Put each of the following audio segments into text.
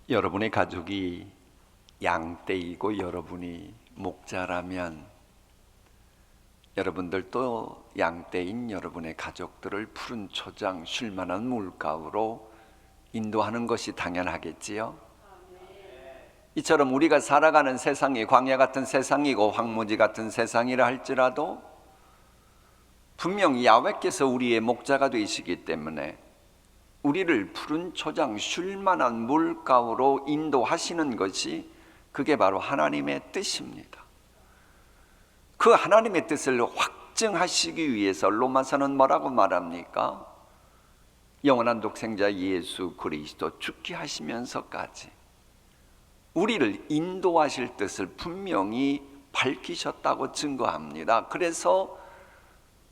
여러분의 가족이 양떼이고 여러분이 목자라면 여러분들도 양떼인 여러분의 가족들을 푸른 초장 쉴만한 물가로 인도하는 것이 당연하겠지요. 이처럼 우리가 살아가는 세상이 광야 같은 세상이고 황무지 같은 세상이라 할지라도 분명히 야훼께서 우리의 목자가 되시기 때문에 우리를 푸른 초장 쉴만한 물가로 인도하시는 것이 그게 바로 하나님의 뜻입니다. 그 하나님의 뜻을 확증하시기 위해서 로마서는 뭐라고 말합니까? 영원한 독생자 예수 그리스도 죽게 하시면서까지 우리를 인도하실 뜻을 분명히 밝히셨다고 증거합니다. 그래서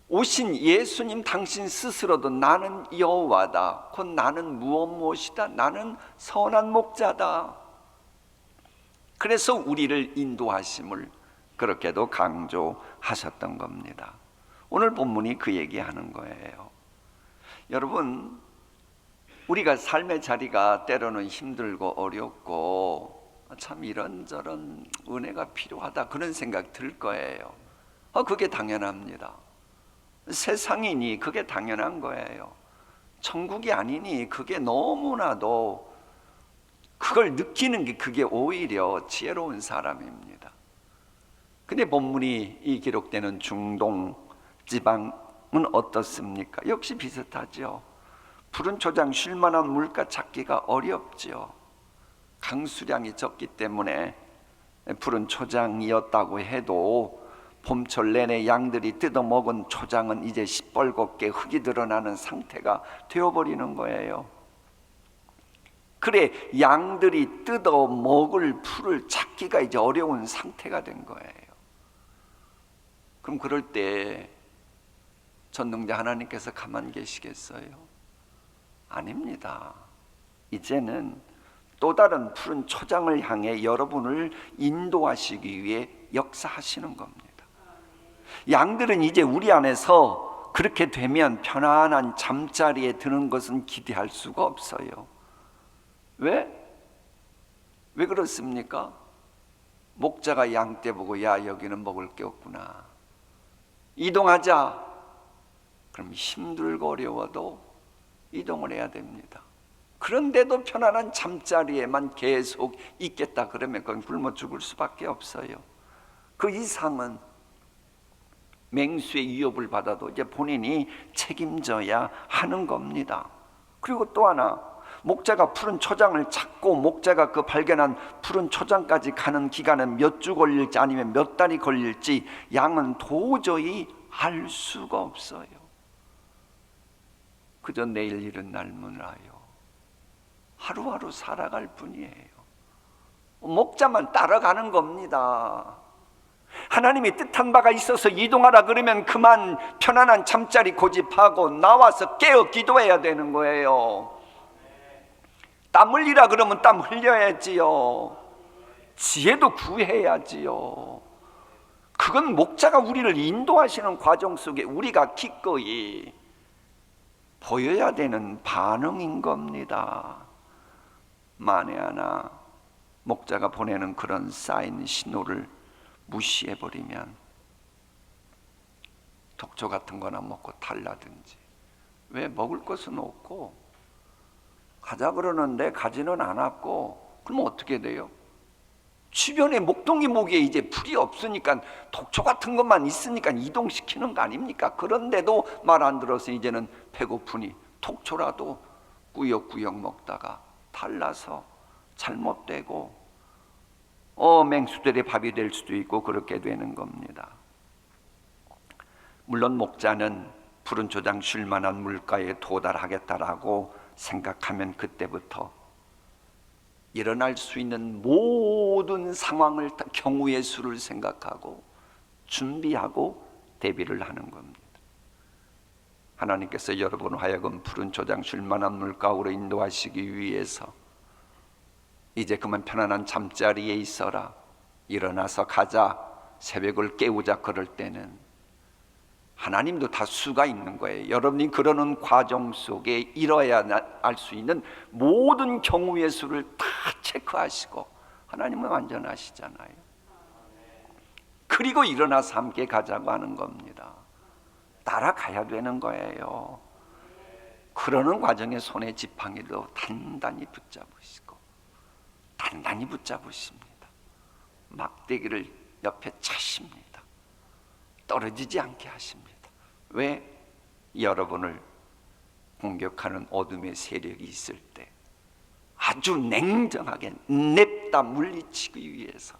오신 예수님 당신 스스로도 나는 여호와다, 곧 나는 무엇이다, 나는 선한 목자다. 그래서 우리를 인도하심을 그렇게도 강조하셨던 겁니다. 오늘 본문이 그 얘기하는 거예요. 여러분, 우리가 삶의 자리가 때로는 힘들고 어렵고 참 이런저런 은혜가 필요하다 그런 생각 들 거예요. 그게 당연합니다. 세상이니 그게 당연한 거예요. 천국이 아니니 그게 너무나도 그걸 느끼는 게 그게 오히려 지혜로운 사람입니다. 근데 본문이 이 기록되는 중동 지방은 어떻습니까? 역시 비슷하죠. 푸른 초장 쉴만한 물가 찾기가 어렵죠. 강수량이 적기 때문에 푸른 초장이었다고 해도 봄철 내내 양들이 뜯어먹은 초장은 이제 시뻘겋게 흙이 드러나는 상태가 되어버리는 거예요. 그래, 양들이 뜯어먹을 풀을 찾기가 이제 어려운 상태가 된 거예요. 그럼 그럴 때 전능자 하나님께서 가만히 계시겠어요? 아닙니다. 이제는 또 다른 푸른 초장을 향해 여러분을 인도하시기 위해 역사하시는 겁니다. 양들은 이제 우리 안에서 그렇게 되면 편안한 잠자리에 드는 것은 기대할 수가 없어요. 왜? 왜 그렇습니까? 목자가 양떼 보고 야 여기는 먹을 게 없구나, 이동하자. 그럼 힘들고 어려워도 이동을 해야 됩니다. 그런데도 편안한 잠자리에만 계속 있겠다 그러면 그건 굶어 죽을 수밖에 없어요. 그 이상은 맹수의 위협을 받아도 이제 본인이 책임져야 하는 겁니다. 그리고 또 하나, 목자가 푸른 초장을 찾고 목자가 그 발견한 푸른 초장까지 가는 기간은 몇 주 걸릴지 아니면 몇 달이 걸릴지 양은 도저히 알 수가 없어요. 그저 내일 일은 날무나요. 하루하루 살아갈 뿐이에요. 목자만 따라가는 겁니다. 하나님이 뜻한 바가 있어서 이동하라 그러면 그만 편안한 잠자리 고집하고 나와서 깨어 기도해야 되는 거예요. 땀 흘리라 그러면 땀 흘려야지요. 지혜도 구해야지요. 그건 목자가 우리를 인도하시는 과정 속에 우리가 기꺼이 보여야 되는 반응인 겁니다. 만에 하나 목자가 보내는 그런 사인 신호를 무시해버리면 독초 같은 거나 먹고 탈라든지, 왜 먹을 것은 없고 가자 그러는데 가지는 않았고, 그럼 어떻게 돼요? 주변에 목동이 모기에 이제 풀이 없으니까 독초 같은 것만 있으니까 이동시키는 거 아닙니까? 그런데도 말 안 들어서 이제는 배고프니 독초라도 꾸역꾸역 먹다가 탈라서 잘못되고 맹수들의 밥이 될 수도 있고 그렇게 되는 겁니다. 물론 목자는 푸른 초장 쉴만한 물가에 도달하겠다라고 생각하면 그때부터 일어날 수 있는 모든 상황을 다 경우의 수를 생각하고 준비하고 대비를 하는 겁니다. 하나님께서 여러분 하여금 푸른 초장 쉴만한 물가로 인도하시기 위해서 이제 그만 편안한 잠자리에 있어라, 일어나서 가자, 새벽을 깨우자 그럴 때는 하나님도 다 수가 있는 거예요. 여러분이 그러는 과정 속에 이뤄야 할 수 있는 모든 경우의 수를 다 체크하시고, 하나님은 완전하시잖아요. 그리고 일어나서 함께 가자고 하는 겁니다. 따라가야 되는 거예요. 그러는 과정에 손에 지팡이도 단단히 붙잡으시고, 단단히 붙잡으십니다. 막대기를 옆에 차십니다. 떨어지지 않게 하십니다. 왜? 여러분을 공격하는 어둠의 세력이 있을 때 아주 냉정하게 냅다 물리치기 위해서,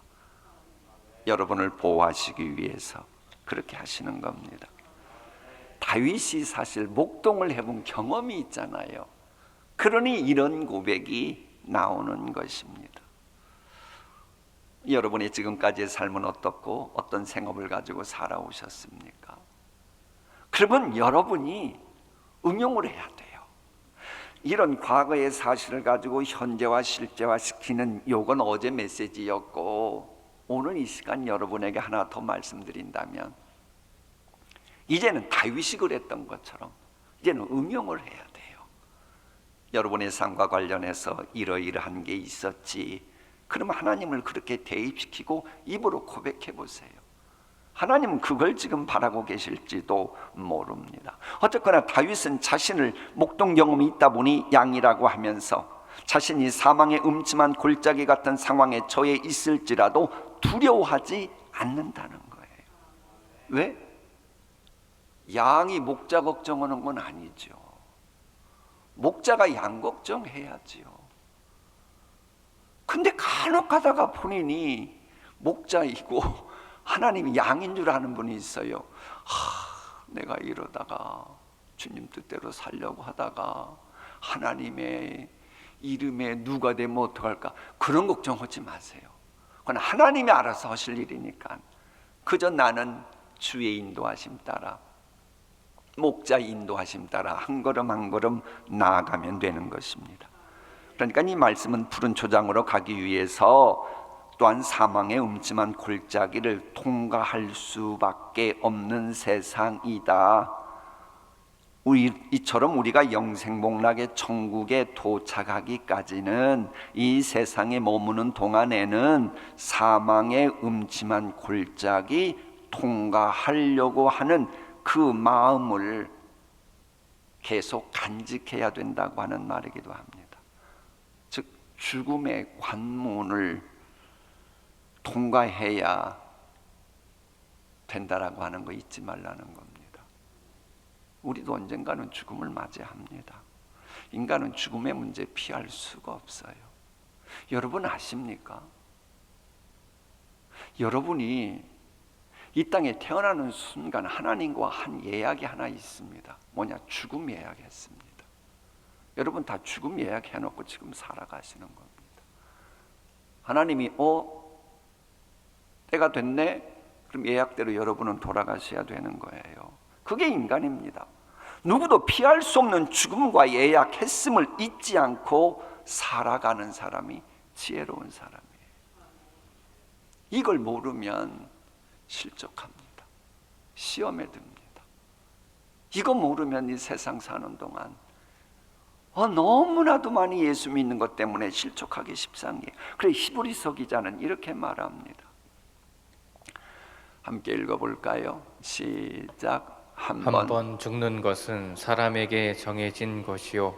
여러분을 보호하시기 위해서 그렇게 하시는 겁니다. 다윗이 사실 목동을 해본 경험이 있잖아요. 그러니 이런 고백이 나오는 것입니다. 여러분의 지금까지의 삶은 어떻고 어떤 생업을 가지고 살아오셨습니까? 그러면 여러분이 응용을 해야 돼요. 이런 과거의 사실을 가지고 현재와 실제화시키는, 요건 어제 메시지였고, 오늘 이 시간 여러분에게 하나 더 말씀드린다면, 이제는 다윗이 그랬던 것처럼 이제는 응용을 해야 돼요. 여러분의 삶과 관련해서 이러이러한 게 있었지, 그러면 하나님을 그렇게 대입시키고 입으로 고백해 보세요. 하나님은 그걸 지금 바라고 계실지도 모릅니다. 어쨌거나 다윗은 자신을 목동 경험이 있다 보니 양이라고 하면서 자신이 사망의 음침한 골짜기 같은 상황에 처해 있을지라도 두려워하지 않는다는 거예요. 왜? 양이 목자 걱정하는 건 아니죠. 목자가 양 걱정해야지요. 근데 간혹 가다가 본인이 목자이고 하나님이 양인 줄 아는 분이 있어요. 내가 이러다가 주님 뜻대로 살려고 하다가 하나님의 이름에 누가 되면 어떡할까, 그런 걱정하지 마세요. 그건 하나님이 알아서 하실 일이니까 그저 나는 주의 인도하심 따라, 목자 인도하심 따라 한 걸음 한 걸음 나아가면 되는 것입니다. 그러니까 이 말씀은 푸른 초장으로 가기 위해서 또한 사망의 음침한 골짜기를 통과할 수밖에 없는 세상이다. 이처럼 우리가 영생복락의 천국에 도착하기까지는, 이 세상에 머무는 동안에는 사망의 음침한 골짜기 통과하려고 하는 그 마음을 계속 간직해야 된다고 하는 말이기도 합니다. 즉 죽음의 관문을 통과해야 된다라고 하는 거 잊지 말라는 겁니다. 우리도 언젠가는 죽음을 맞이합니다. 인간은 죽음의 문제 피할 수가 없어요. 여러분 아십니까? 여러분이 이 땅에 태어나는 순간 하나님과 한 예약이 하나 있습니다. 뭐냐? 죽음 예약했습니다. 여러분 다 죽음 예약해놓고 지금 살아가시는 겁니다. 하나님이 때가 됐네? 그럼 예약대로 여러분은 돌아가셔야 되는 거예요. 그게 인간입니다. 누구도 피할 수 없는 죽음과 예약했음을 잊지 않고 살아가는 사람이 지혜로운 사람이에요. 이걸 모르면 실족합니다. 시험에 듭니다. 이거 모르면 이 세상 사는 동안 너무나도 많이 예수 믿는 것 때문에 실족하기 십상이에요. 그래 히브리서 기자는 이렇게 말합니다. 함께 읽어볼까요? 시작. 한 번 죽는 것은 사람에게 정해진 것이요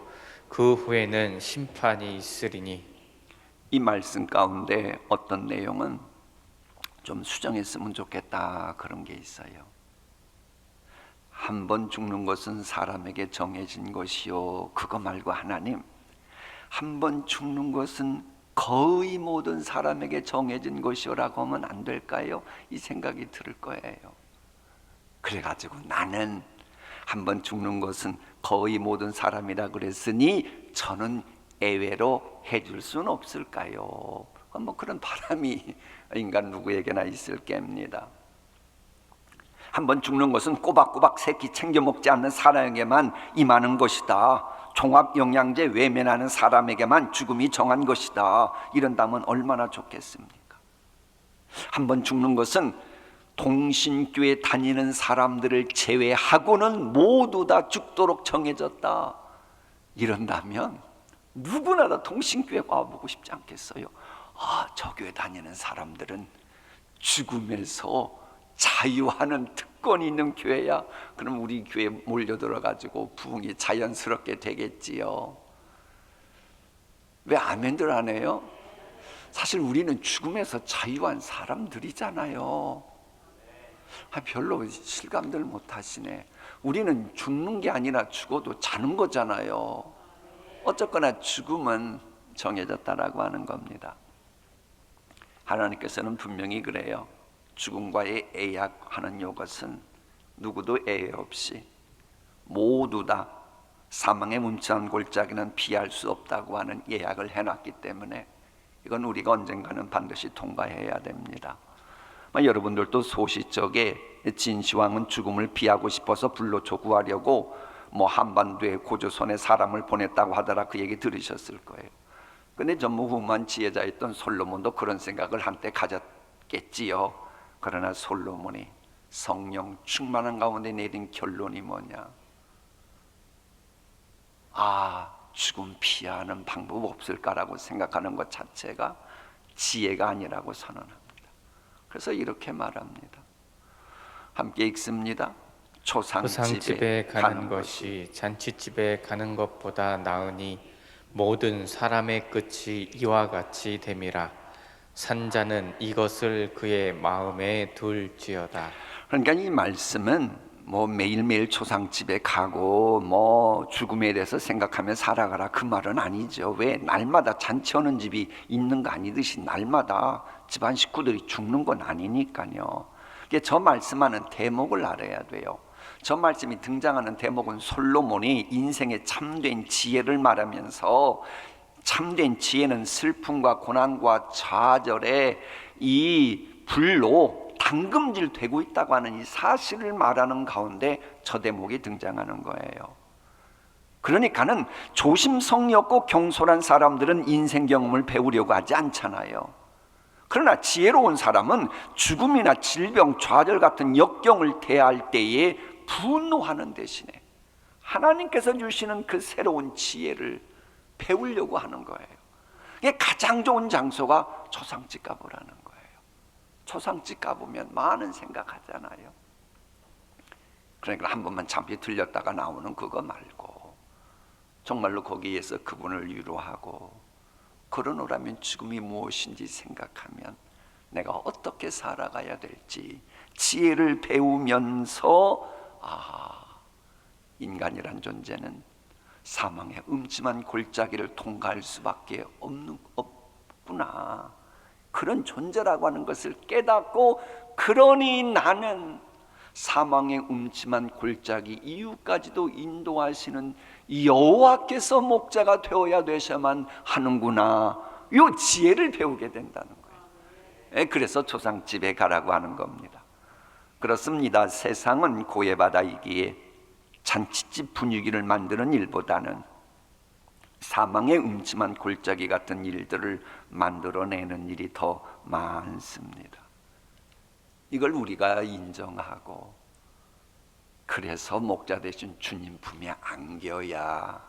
그 후에는 심판이 있으리니. 이 말씀 가운데 어떤 내용은 좀 수정했으면 좋겠다 그런 게 있어요. 한 번 죽는 것은 사람에게 정해진 것이요, 그거 말고 하나님, 한 번 죽는 것은 거의 모든 사람에게 정해진 것이요라고 하면 안 될까요? 이 생각이 들 거예요. 그래가지고 나는 한 번 죽는 것은 거의 모든 사람이라 그랬으니 저는 예외로 해줄 수는 없을까요? 뭐 그런 바람이 인간 누구에게나 있을 겁니다. 한 번 죽는 것은 꼬박꼬박 새끼 챙겨 먹지 않는 사람에게만 임하는 것이다. 종합영양제 외면하는 사람에게만 죽음이 정한 것이다. 이런다면 얼마나 좋겠습니까? 한 번 죽는 것은 동신교에 다니는 사람들을 제외하고는 모두 다 죽도록 정해졌다. 이런다면 누구나 다 동신교회 와보고 싶지 않겠어요? 저 교회 다니는 사람들은 죽음에서 자유하는 특권이 있는 교회야. 그럼 우리 교회에 몰려들어가지고 부흥이 자연스럽게 되겠지요. 왜 아멘들 안 해요? 사실 우리는 죽음에서 자유한 사람들이잖아요. 별로 실감들 못 하시네. 우리는 죽는 게 아니라 죽어도 자는 거잖아요. 어쨌거나 죽음은 정해졌다라고 하는 겁니다. 하나님께서는 분명히 그래요. 죽음과의 애약하는 이것은 누구도 애애 없이 모두 다 사망의 문치한 골짜기는 피할 수 없다고 하는 예약을 해놨기 때문에 이건 우리가 언젠가는 반드시 통과해야 됩니다. 여러분들도 소시적에 진시황은 죽음을 피하고 싶어서 불로초 구하려고 한반도에 고조선에 사람을 보냈다고 하더라, 그 얘기 들으셨을 거예요. 근데 전무후무한 지혜자였던 솔로몬도 그런 생각을 한때 가졌겠지요. 그러나 솔로몬이 성령 충만한 가운데 내린 결론이 뭐냐? 죽음 피하는 방법 없을까라고 생각하는 것 자체가 지혜가 아니라고 선언합니다. 그래서 이렇게 말합니다. 함께 읽습니다. 초상집에 가는 것이 잔치집에 가는 것보다 나으니 모든 사람의 끝이 이와 같이 됨이라. 산자는 이것을 그의 마음에 둘지어다. 그러니까 이 말씀은 매일매일 초상집에 가고 죽음에 대해서 생각하며 살아가라, 그 말은 아니죠. 왜? 날마다 잔치하는 집이 있는 거 아니듯이 날마다 집안 식구들이 죽는 건 아니니까요. 저 말씀하는 대목을 알아야 돼요. 저 말씀이 등장하는 대목은 솔로몬이 인생의 참된 지혜를 말하면서, 참된 지혜는 슬픔과 고난과 좌절의 이 불로 담금질 되고 있다고 하는 이 사실을 말하는 가운데 저 대목이 등장하는 거예요. 그러니까는 조심성이 없고 경솔한 사람들은 인생 경험을 배우려고 하지 않잖아요. 그러나 지혜로운 사람은 죽음이나 질병, 좌절 같은 역경을 대할 때에 분노하는 대신에 하나님께서 주시는 그 새로운 지혜를 배우려고 하는 거예요. 이게 가장 좋은 장소가 초상집 가보라는 거예요. 초상집 가보면 많은 생각하잖아요. 그러니까 한 번만 잠시 들렸다가 나오는 그거 말고 정말로 거기에서 그분을 위로하고 그러노라면 죽음이 무엇인지 생각하면 내가 어떻게 살아가야 될지 지혜를 배우면서 인간이란 존재는 사망의 음침한 골짜기를 통과할 수밖에 없구나, 그런 존재라고 하는 것을 깨닫고, 그러니 나는 사망의 음침한 골짜기 이후까지도 인도하시는 여호와께서 목자가 되어야 되셔야만 하는구나, 이 지혜를 배우게 된다는 거예요. 그래서 초상집에 가라고 하는 겁니다. 그렇습니다. 세상은 고해바다이기에 잔치집 분위기를 만드는 일보다는 사망의 음침한 골짜기 같은 일들을 만들어내는 일이 더 많습니다. 이걸 우리가 인정하고, 그래서 목자 되신 주님 품에 안겨야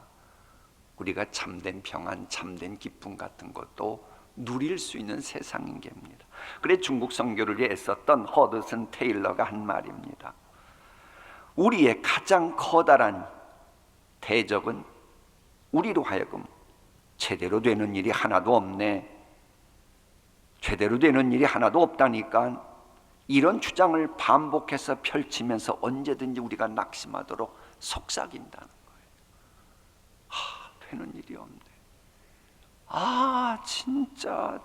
우리가 참된 평안, 참된 기쁨 같은 것도 누릴 수 있는 세상인 겁니다. 그래 중국 선교를 위해 애썼던 허드슨 테일러가 한 말입니다. 우리의 가장 커다란 대적은 우리로 하여금 제대로 되는 일이 하나도 없네, 제대로 되는 일이 하나도 없다니까, 이런 주장을 반복해서 펼치면서 언제든지 우리가 낙심하도록 속삭인다는 거예요. 되는 일이 없네. 진짜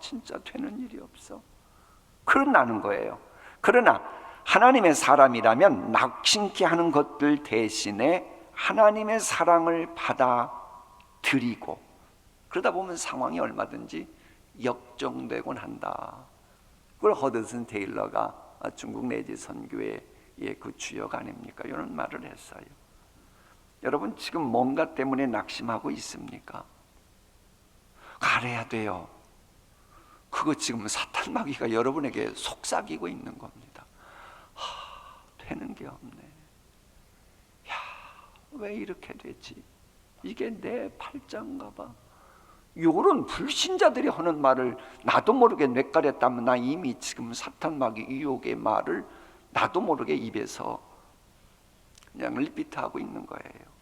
되는 일이 없어. 그런다는 거예요. 그러나 하나님의 사람이라면 낙심케 하는 것들 대신에 하나님의 사랑을 받아들이고, 그러다 보면 상황이 얼마든지 역정되곤 한다. 그걸 허드슨 테일러가 중국 내지 선교의 그 주역 아닙니까? 이런 말을 했어요. 여러분 지금 뭔가 때문에 낙심하고 있습니까? 가려야 돼요. 그거 지금 사탄 마귀가 여러분에게 속삭이고 있는 겁니다. 되는 게 없네. 왜 이렇게 되지? 이게 내 팔자인가 봐. 요런 불신자들이 하는 말을 나도 모르게 뇌까렸다면 나 이미 지금 사탄 마귀 유혹의 말을 나도 모르게 입에서 그냥 리피트하고 있는 거예요.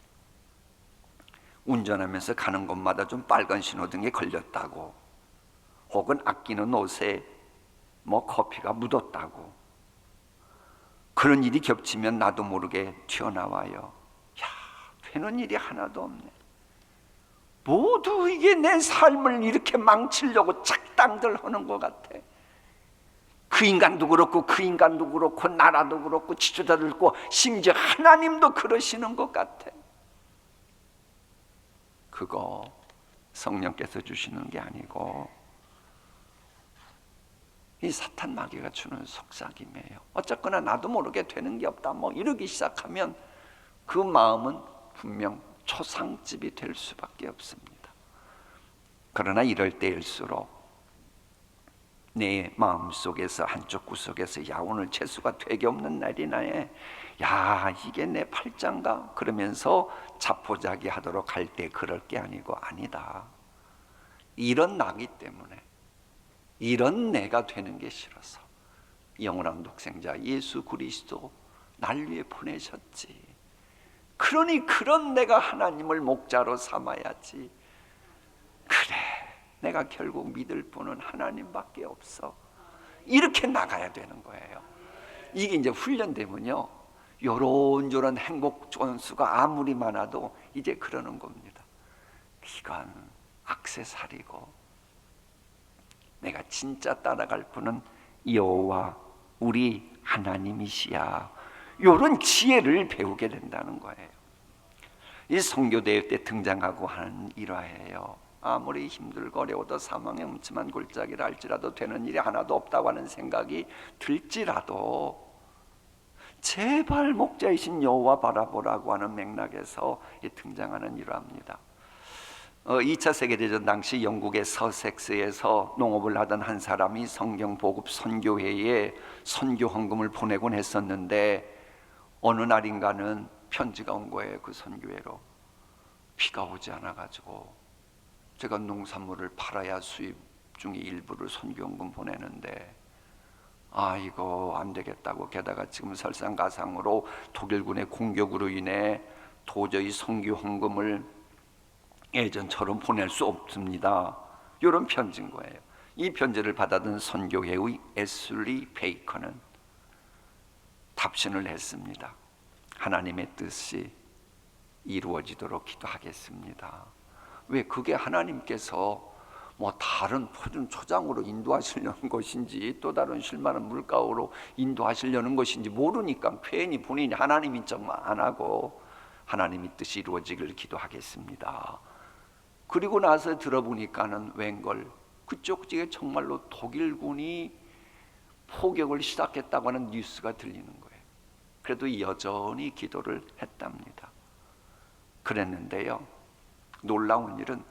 운전하면서 가는 곳마다 좀 빨간 신호등에 걸렸다고, 혹은 아끼는 옷에 뭐 커피가 묻었다고, 그런 일이 겹치면 나도 모르게 튀어나와요. 야, 되는 일이 하나도 없네. 모두 이게 내 삶을 이렇게 망치려고 착당들 하는 것 같아. 그 인간도 그렇고 그 인간도 그렇고 나라도 그렇고 지도자도 그렇고 심지어 하나님도 그러시는 것 같아. 그거 성령께서 주시는 게 아니고 이 사탄 마귀가 주는 속삭임이에요. 어쨌거나 나도 모르게 되는 게 없다 뭐 이러기 시작하면 그 마음은 분명 초상집이 될 수밖에 없습니다. 그러나 이럴 때일수록 내 마음속에서 한쪽 구석에서 야, 오늘 재수가 되게 없는 날이나에 야, 이게 내 팔짱가 그러면서 자포자기 하도록 할 때 그럴 게 아니고 아니다. 이런 나기 때문에 이런 내가 되는 게 싫어서 영원한 독생자 예수 그리스도 날 위해 보내셨지. 그러니 그런 내가 하나님을 목자로 삼아야지. 그래, 내가 결국 믿을 분은 하나님밖에 없어. 이렇게 나가야 되는 거예요. 이게 이제 훈련되면요, 요런저런 행복 전수가 아무리 많아도 이제 그러는 겁니다. 이건 액세서리고 내가 진짜 따라갈 분은 여호와 우리 하나님이시야. 요런 지혜를 배우게 된다는 거예요. 이 선교대회 때 등장하고 하는 일화예요. 아무리 힘들고 어려워도 사망의 음침한 골짜기를 알지라도 되는 일이 하나도 없다고 하는 생각이 들지라도 제발 목자이신 여호와 바라보라고 하는 맥락에서 등장하는 일화입니다. 2차 세계대전 당시 영국의 서섹스에서 농업을 하던 한 사람이 성경 보급 선교회에 선교 헌금을 보내곤 했었는데 어느 날인가는 편지가 온 거예요. 그 선교회로 비가 오지 않아가지고 제가 농산물을 팔아야 수입 중에 일부를 선교헌금 보내는데 이거 안 되겠다고, 게다가 지금 설상가상으로 독일군의 공격으로 인해 도저히 선교헌금을 예전처럼 보낼 수 없습니다. 이런 편지인 거예요. 이 편지를 받아든 선교회의 애슐리 베이커는 답신을 했습니다. 하나님의 뜻이 이루어지도록 기도하겠습니다. 왜? 그게 하나님께서 뭐 다른 포준 초장으로 인도하시려는 것인지 또 다른 실만한 물가로 인도하시려는 것인지 모르니까 괜히 본인이 하나님인 척만 안 하고 하나님의 뜻이 이루어지길 기도하겠습니다. 그리고 나서 들어보니까는 웬걸 그쪽 지에 정말로 독일군이 포격을 시작했다고 하는 뉴스가 들리는 거예요. 그래도 여전히 기도를 했답니다. 그랬는데요, 놀라운 일은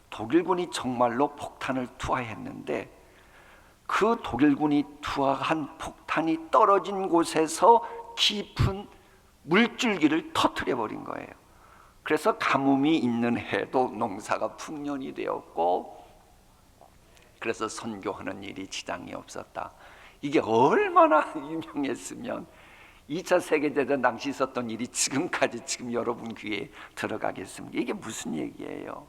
독일군이 정말로 폭탄을 투하했는데 그 독일군이 투하한 폭탄이 떨어진 곳에서 깊은 물줄기를 터뜨려 버린 거예요. 그래서 가뭄이 있는 해도 농사가 풍년이 되었고, 그래서 선교하는 일이 지장이 없었다. 이게 얼마나 유명했으면 2차 세계대전 당시 있었던 일이 지금까지 지금 여러분 귀에 들어가겠습니까? 이게 무슨 얘기예요?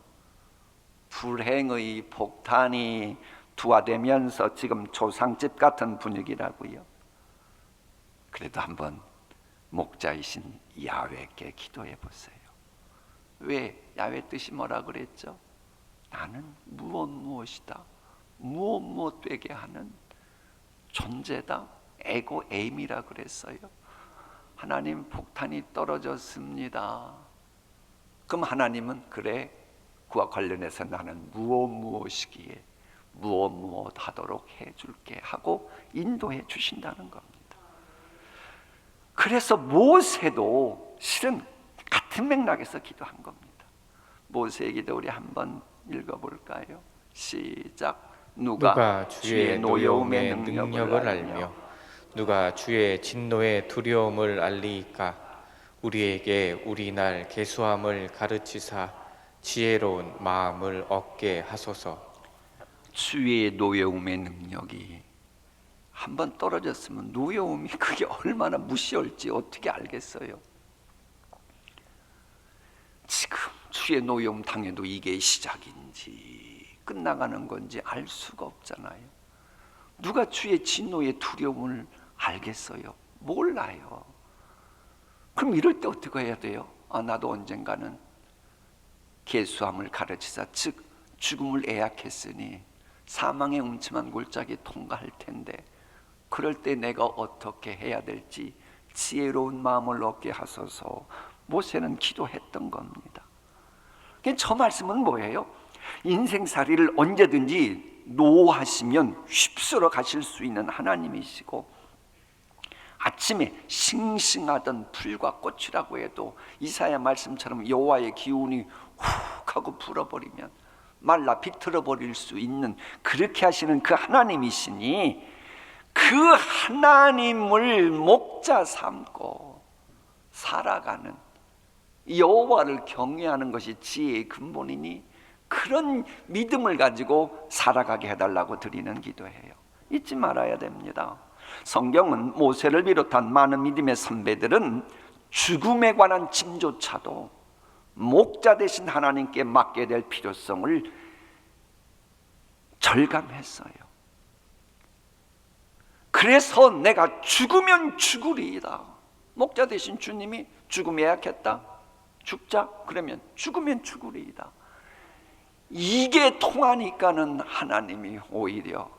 불행의 폭탄이 투하되면서 지금 조상집 같은 분위기라고요. 그래도 한번 목자이신 야훼께 기도해 보세요. 왜? 야훼 뜻이 뭐라 그랬죠? 나는 무엇이다, 무엇 되게 하는 존재다, 에고 에임이라 그랬어요. 하나님, 폭탄이 떨어졌습니다. 그럼 하나님은 그래, 그와 관련해서 나는 무엇이기에 무엇 하도록 해줄게 하고 인도해 주신다는 겁니다. 그래서 모세도 실은 같은 맥락에서 기도한 겁니다. 모세의 기도 우리 한번 읽어볼까요? 시작. 누가 주의 노여움의 능력을 알며 누가 주의 진노의 두려움을 알리이까. 우리에게 우리 날 계수함을 가르치사 지혜로운 마음을 얻게 하소서. 주의 노여움의 능력이 한번 떨어졌으면 노여움이 그게 얼마나 무시할지 어떻게 알겠어요? 지금 주의 노여움 당해도 이게 시작인지 끝나가는 건지 알 수가 없잖아요. 누가 주의 진노의 두려움을 알겠어요? 몰라요. 그럼 이럴 때 어떻게 해야 돼요? 나도 언젠가는 계수함을 가르치사 즉 죽음을 애약했으니 사망의 음침한 골짜기 통과할 텐데 그럴 때 내가 어떻게 해야 될지 지혜로운 마음을 얻게 하소서. 모세는 기도했던 겁니다. 저 말씀은 뭐예요? 인생살이를 언제든지 노하시면 휩쓸어 가실 수 있는 하나님이시고 아침에 싱싱하던 풀과 꽃이라고 해도 이사야 말씀처럼 여호와의 기운이 훅 하고 불어버리면 말라 비틀어 버릴 수 있는 그렇게 하시는 그 하나님이시니 그 하나님을 목자 삼고 살아가는 여호와를 경외하는 것이 지혜의 근본이니 그런 믿음을 가지고 살아가게 해달라고 드리는 기도예요. 잊지 말아야 됩니다. 성경은 모세를 비롯한 많은 믿음의 선배들은 죽음에 관한 짐조차도 목자 되신 하나님께 맡게 될 필요성을 절감했어요. 그래서 내가 죽으면 죽으리이다. 목자 되신 주님이 죽음에 약했다. 죽자? 그러면 죽으면 죽으리이다. 이게 통하니까는 하나님이 오히려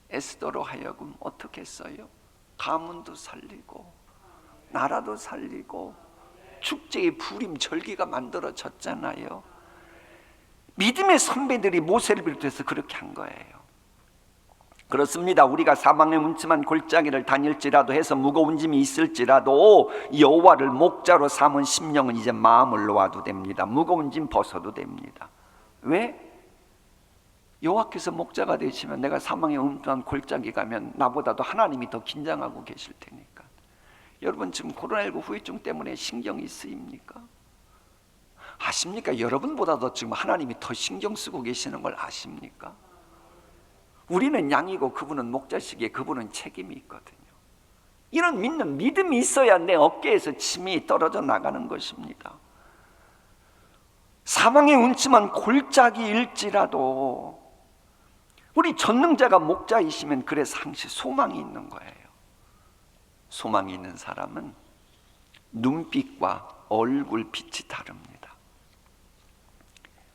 에스더로 하여금 어떻게 했어요? 가문도 살리고 나라도 살리고 축제의 부림 절기가 만들어졌잖아요. 믿음의 선배들이 모세를 비롯해서 그렇게 한 거예요. 그렇습니다. 우리가 사망의 음침한 골짜기를 다닐지라도 해서 무거운 짐이 있을지라도 여호와를 목자로 삼은 심령은 이제 마음을 놓아도 됩니다. 무거운 짐 벗어도 됩니다. 왜? 여호와께서 목자가 되시면 내가 사망의 음침한 골짜기 가면 나보다도 하나님이 더 긴장하고 계실 테니까. 여러분 지금 코로나19 후유증 때문에 신경이 쓰입니까? 아십니까? 여러분보다도 지금 하나님이 더 신경 쓰고 계시는 걸 아십니까? 우리는 양이고 그분은 목자시기에 그분은 책임이 있거든요. 이런 믿는 믿음이 있어야 내 어깨에서 침이 떨어져 나가는 것입니다. 사망의 음침한 골짜기일지라도 우리 전능자가 목자이시면 그래서 항시 소망이 있는 거예요. 소망이 있는 사람은 눈빛과 얼굴빛이 다릅니다.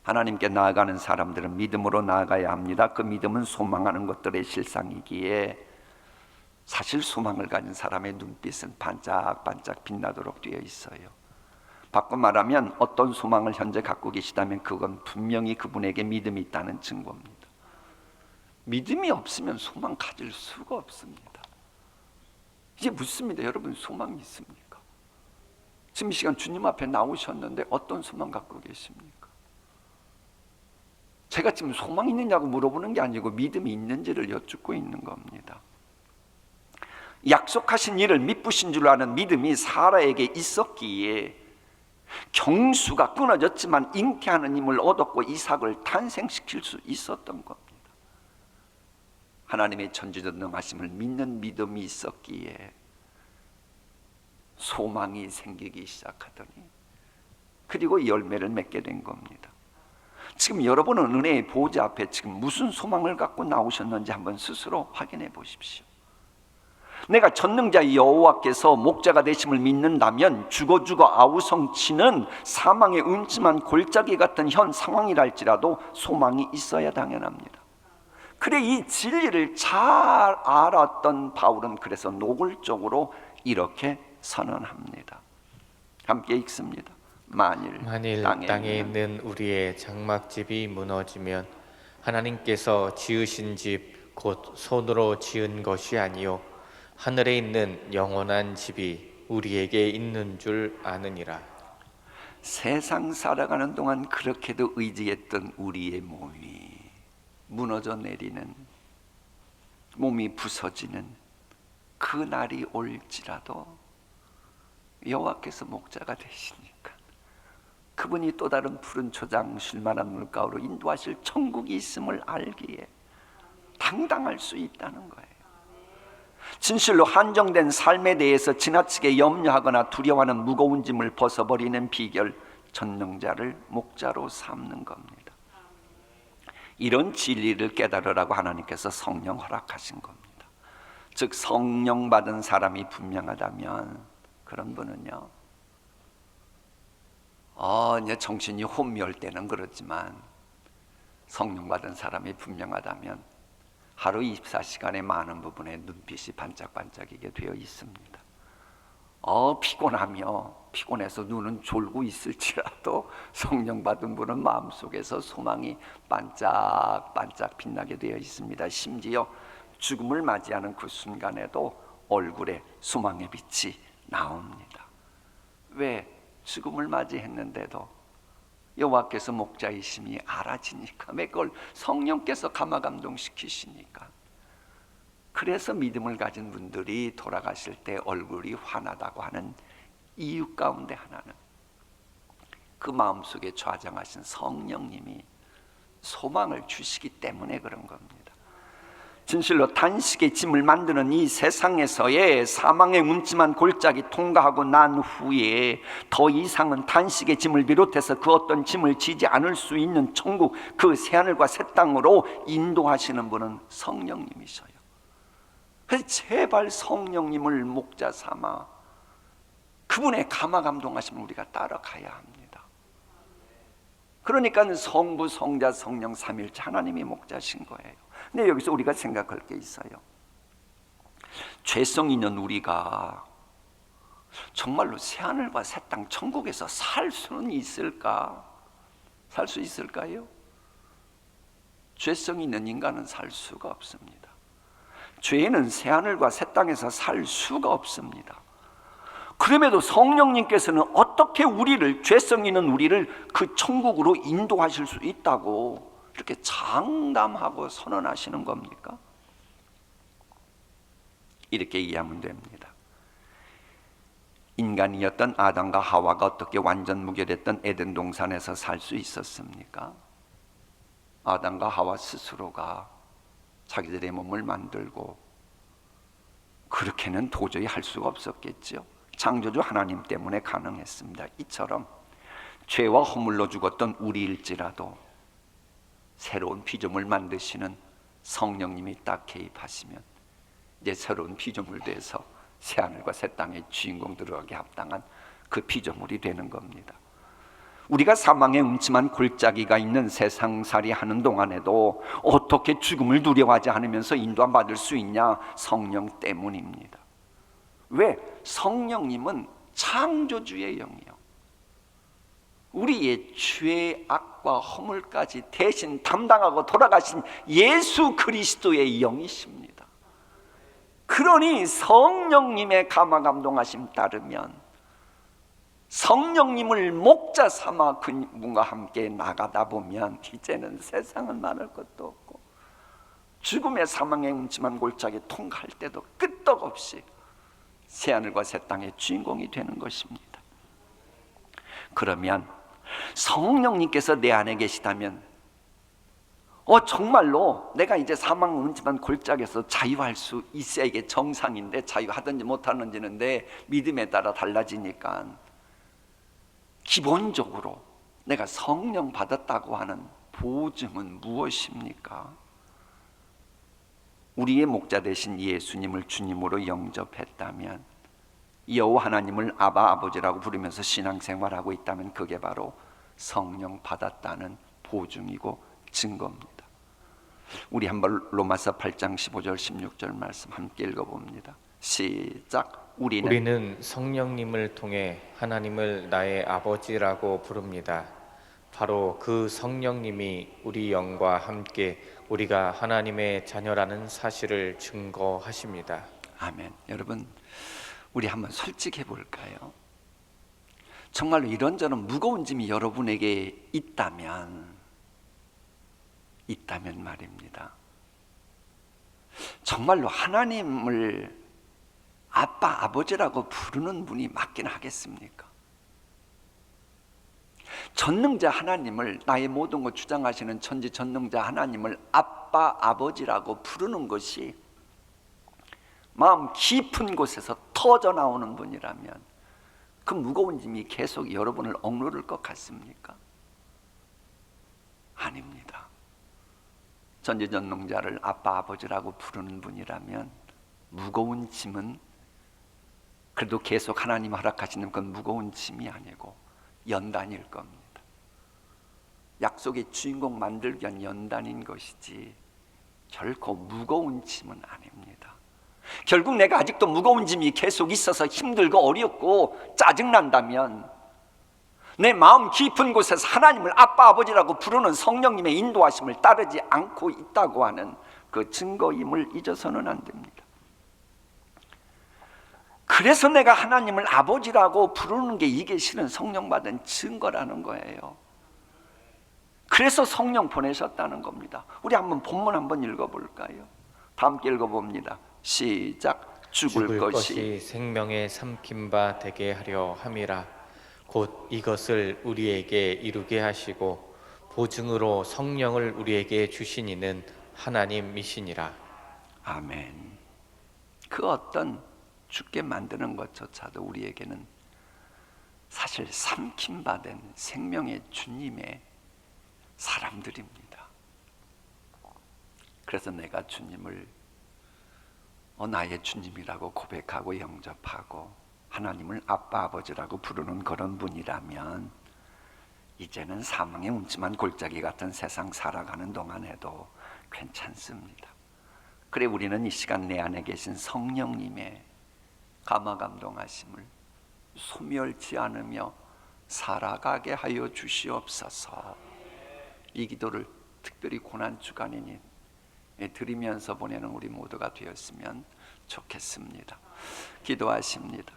하나님께 나아가는 사람들은 믿음으로 나아가야 합니다. 그 믿음은 소망하는 것들의 실상이기에 사실 소망을 가진 사람의 눈빛은 반짝반짝 빛나도록 되어 있어요. 바꿔 말하면 어떤 소망을 현재 갖고 계시다면 그건 분명히 그분에게 믿음이 있다는 증거입니다. 믿음이 없으면 소망 가질 수가 없습니다. 이제 묻습니다. 여러분 소망이 있습니까? 지금 이 시간 주님 앞에 나오셨는데 어떤 소망 갖고 계십니까? 제가 지금 소망이 있느냐고 물어보는 게 아니고 믿음이 있는지를 여쭙고 있는 겁니다. 약속하신 일을 미쁘신 줄 아는 믿음이 사라에게 있었기에 경수가 끊어졌지만 잉태하는 힘을 얻었고 이삭을 탄생시킬 수 있었던 겁니다. 하나님의 전지전능하심을 믿는 믿음이 있었기에 소망이 생기기 시작하더니 그리고 열매를 맺게 된 겁니다. 지금 여러분은 은혜의 보좌 앞에 지금 무슨 소망을 갖고 나오셨는지 한번 스스로 확인해 보십시오. 내가 전능자 여호와께서 목자가 되심을 믿는다면 죽어 아우성치는 사망의 음침한 골짜기 같은 현 상황이랄지라도 소망이 있어야 당연합니다. 그래 이 진리를 잘 알았던 바울은 그래서 노골적으로 이렇게 선언합니다. 함께 읽습니다. 만일 땅에 있는 우리의 장막집이 무너지면 하나님께서 지으신 집 곧 손으로 지은 것이 아니요 하늘에 있는 영원한 집이 우리에게 있는 줄 아느니라. 세상 살아가는 동안 그렇게도 의지했던 우리의 몸이 무너져 내리는, 몸이 부서지는 그 날이 올지라도 여호와께서 목자가 되시니까 그분이 또 다른 푸른 초장 쉴만한 물가로 인도하실 천국이 있음을 알기에 당당할 수 있다는 거예요. 진실로 한정된 삶에 대해서 지나치게 염려하거나 두려워하는 무거운 짐을 벗어버리는 비결, 전능자를 목자로 삼는 겁니다. 이런 진리를 깨달으라고 하나님께서 성령 허락하신 겁니다. 즉 성령 받은 사람이 분명하다면 그런 분은요, 이제 정신이 혼미할 때는 그렇지만 성령 받은 사람이 분명하다면 하루 24시간의 많은 부분에 눈빛이 반짝반짝이게 되어 있습니다. 피곤해서 눈은 졸고 있을지라도 성령 받은 분은 마음속에서 소망이 반짝반짝 빛나게 되어 있습니다. 심지어 죽음을 맞이하는 그 순간에도 얼굴에 소망의 빛이 나옵니다. 왜? 죽음을 맞이했는데도 여호와께서 목자이심이 알아지니까, 그걸 성령께서 감화 감동시키시니까. 그래서 믿음을 가진 분들이 돌아가실 때 얼굴이 환하다고 하는 이유 가운데 하나는 그 마음속에 좌정하신 성령님이 소망을 주시기 때문에 그런 겁니다. 진실로 단식의 짐을 만드는 이 세상에서의 사망의 음침한 골짜기 통과하고 난 후에 더 이상은 단식의 짐을 비롯해서 그 어떤 짐을 지지 않을 수 있는 천국, 그 새하늘과 새 땅으로 인도하시는 분은 성령님이셔요. 그래서 제발 성령님을 목자 삼아 그분의 감화 감동하심을 우리가 따라가야 합니다. 그러니까 성부, 성자, 성령 삼일체 하나님이 목자신 거예요. 근데 여기서 우리가 생각할 게 있어요. 죄성 있는 우리가 정말로 새하늘과 새 땅 천국에서 살 수는 있을까? 살 수 있을까요? 죄성 있는 인간은 살 수가 없습니다. 죄는 새하늘과 새 땅에서 살 수가 없습니다. 그럼에도 성령님께서는 어떻게 우리를, 죄성 있는 우리를 그 천국으로 인도하실 수 있다고 이렇게 장담하고 선언하시는 겁니까? 이렇게 이해하면 됩니다. 인간이었던 아담과 하와가 어떻게 완전 무결했던 에덴 동산에서 살 수 있었습니까? 아담과 하와 스스로가 자기들의 몸을 만들고 그렇게는 도저히 할 수가 없었겠죠. 창조주 하나님 때문에 가능했습니다. 이처럼 죄와 허물로 죽었던 우리일지라도 새로운 피조물 만드시는 성령님이 딱 개입하시면 이제 새로운 피조물 돼서 새하늘과 새 땅의 주인공 들어가게 합당한 그 피조물이 되는 겁니다. 우리가 사망의 음침한 골짜기가 있는 세상살이 하는 동안에도 어떻게 죽음을 두려워하지 않으면서 인도함 받을 수 있냐? 성령 때문입니다. 왜? 성령님은 창조주의 영이요, 우리의 죄, 악과 허물까지 대신 담당하고 돌아가신 예수 그리스도의 영이십니다. 그러니 성령님의 감화 감동하심 따르면 성령님을 목자 삼아 그분과 함께 나가다 보면 이제는 세상은 말할 것도 없고 죽음의 사망의 음침한 골짜기 통과할 때도 끄떡없이 새하늘과 새 땅의 주인공이 되는 것입니다. 그러면 성령님께서 내 안에 계시다면 정말로 내가 이제 사망 음침한 골짜기에서 자유할 수 있어야 이게 정상인데, 자유하든지 못하는지는 내 믿음에 따라 달라지니까 기본적으로 내가 성령 받았다고 하는 보증은 무엇입니까? 우리의 목자 되신 예수님을 주님으로 영접했다면, 여호와 하나님을 아바 아버지라고 부르면서 신앙생활하고 있다면 그게 바로 성령 받았다는 보증이고 증거입니다. 우리 한번 로마서 8장 15절 16절 말씀 함께 읽어봅니다. 시작. 우리는 성령님을 통해 하나님을 나의 아버지라고 부릅니다. 바로 그 성령님이 우리 영과 함께 우리가 하나님의 자녀라는 사실을 증거하십니다. 아멘. 여러분, 우리 한번 솔직해 볼까요? 정말로 이런저런 무거운 짐이 여러분에게 있다면 말입니다, 정말로 하나님을 아빠, 아버지라고 부르는 분이 맞긴 하겠습니까? 전능자 하나님을, 나의 모든 것 주장하시는 천지 전능자 하나님을 아빠, 아버지라고 부르는 것이 마음 깊은 곳에서 터져 나오는 분이라면 그 무거운 짐이 계속 여러분을 억누를 것 같습니까? 아닙니다. 전지전능자를 아빠, 아버지라고 부르는 분이라면 무거운 짐은 그래도 계속 하나님 허락하시는 건 무거운 짐이 아니고 연단일 겁니다. 약속의 주인공 만들기 위한 연단인 것이지 결코 무거운 짐은 아닙니다. 결국 내가 아직도 무거운 짐이 계속 있어서 힘들고 어렵고 짜증난다면 내 마음 깊은 곳에서 하나님을 아빠, 아버지라고 부르는 성령님의 인도하심을 따르지 않고 있다고 하는 그 증거임을 잊어서는 안 됩니다. 그래서 내가 하나님을 아버지라고 부르는 게 이게 실은 성령 받은 증거라는 거예요. 그래서 성령 보내셨다는 겁니다. 우리 한번 본문 한번 읽어볼까요? 다 함께 읽어봅니다. 시작. 죽을 것이 생명의 삼킨 바 되게 하려 함이라. 곧 이것을 우리에게 이루게 하시고 보증으로 성령을 우리에게 주신 이는 하나님이시니라. 아멘. 그 어떤 죽게 만드는 것조차도 우리에게는 사실 삼킨 바 된 생명의 주님의 사람들입니다. 그래서 내가 주님을 나의 주님이라고 고백하고 영접하고 하나님을 아빠, 아버지라고 부르는 그런 분이라면 이제는 사망의 음침한 골짜기 같은 세상 살아가는 동안에도 괜찮습니다. 그래 우리는 이 시간 내 안에 계신 성령님의 감화감동하심을 소멸치 않으며 살아가게 하여 주시옵소서. 이 기도를 특별히 고난주간이니 드리면서 보내는 우리 모두가 되었으면 좋겠습니다. 기도하십니다.